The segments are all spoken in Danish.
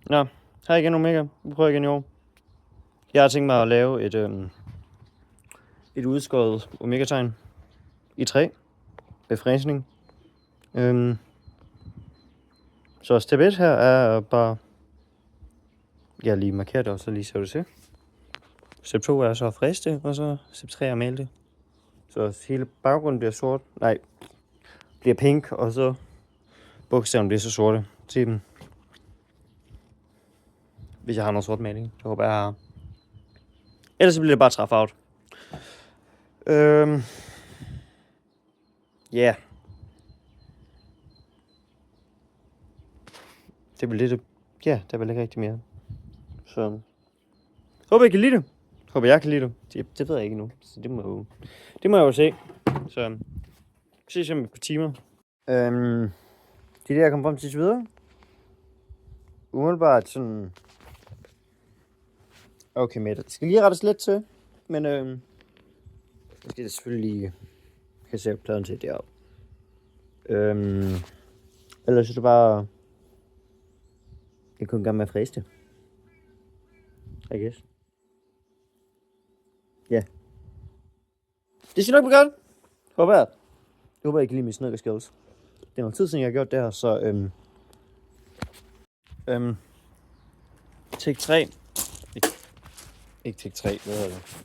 Nå, hej igen Omega. Vi prøver igen i år. Jeg har tænkt mig at lave et udskåret Omega-tegn i træ med fræsning. Så step 1 her er bare... Jeg lige markerer det, og så lige ser det til. Step 2 er så at fræse det, og så step 3 er at male det. Så hele baggrunden bliver sort. Nej, bliver pink, og så bogstaverne bliver så sorte til dem. Hvis jeg har noget sort maling, det håber jeg har. Ellers så bliver det bare træf out. Ja. Det bliver lidt... Ja, der bliver ikke rigtig mere. Så... Håber jeg kan lide det. Håber jeg kan lide det. Det ved jeg ikke endnu. Så det må jeg jo se. Så... ses om et par timer. Det er det, jeg kommer frem til videre. Umiddelbart sådan... Okay, med det skal lige rettes lidt til. Men jeg skal det selvfølgelig lige... Kan se pladen til deroppe. Ellers er det bare... Jeg kunne gerne med at fræse det. I guess. Ja. Yeah. Det skal nok blive godt. Håber jeg. Jeg håber, I kan lide mine snedker skills. Det er noget tid siden, jeg har gjort det her, så... Take 3. Ikke take 3, hvad hedder det?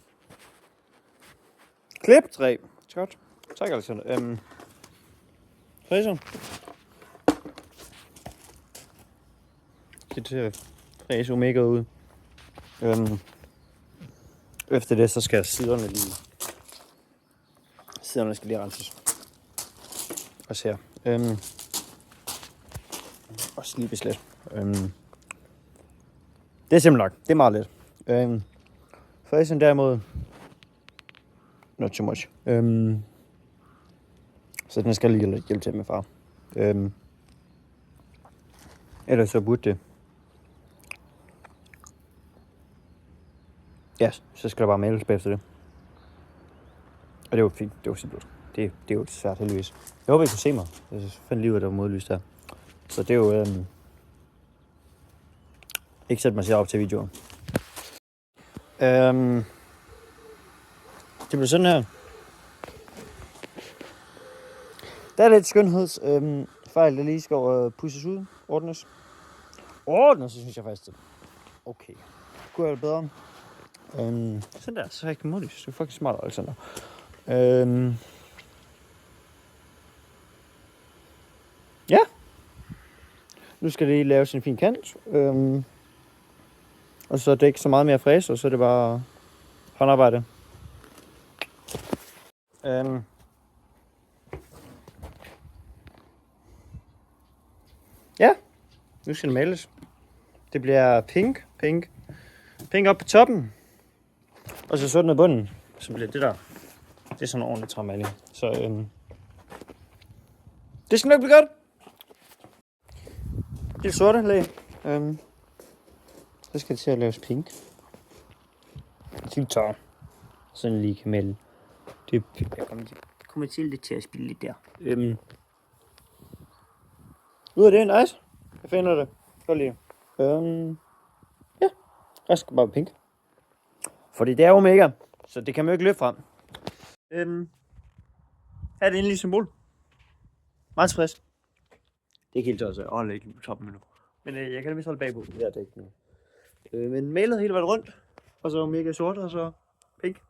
Klip 3. Godt. Tak, Alexander. Fræser. Det til at fræse Omega ud. Efter det, så skal siderne lige... Siderne skal lige renses. Også her. Også lige beslet. Det er simpelthen nok. Det er meget let. Fræsen derimod... Not too much. Så den skal lige hjælpe til med far. Ellers så burde det... Ja, så skal der bare males bagefter det. Og det var fint. Det var simpelt. Det er jo svært heldigvis. Jeg håber, I kunne se mig. Jeg fandt lige ud af, der var modlys der. Så det er jo... Ikke sætte mig selv op til videoen. Det bliver sådan her. Der er lidt skønhedsfejl, der lige skal pusses ud. Ordnes. Så synes jeg faktisk det. Okay. Kunne jeg det bedre? Sådan der, så rigtig modlys. Det er faktisk smart, Alexander. Ja. Nu skal det lige lave sin fin kant. Og så er det ikke så meget mere fræs, og så er det bare håndarbejde. Ja, nu skal det males. Det bliver pink op på toppen. Og så sådan ned bunden. Så bliver det der. Det er sådan en ordentlig træmaling. Så det skal nok blive godt. Det er sorte lag. Så skal det til at laves pink. Tør. Sådan lige kan melde. Jeg kommer til at spille lidt der. Ud af det er nice. Jeg finder det. Godt lide. Ja. Jeg skal bare pink. Fordi det er Omega. Så det kan man jo ikke løbe frem. Her er det endelig symbol. Meget tilfreds. Det er ikke helt tosset. Hold ikke på toppen endnu. Men jeg kan da vist holde bagpå. Ja, det er ikke noget. Men malet hele vejen rundt. Og så Omega sort, og så pink.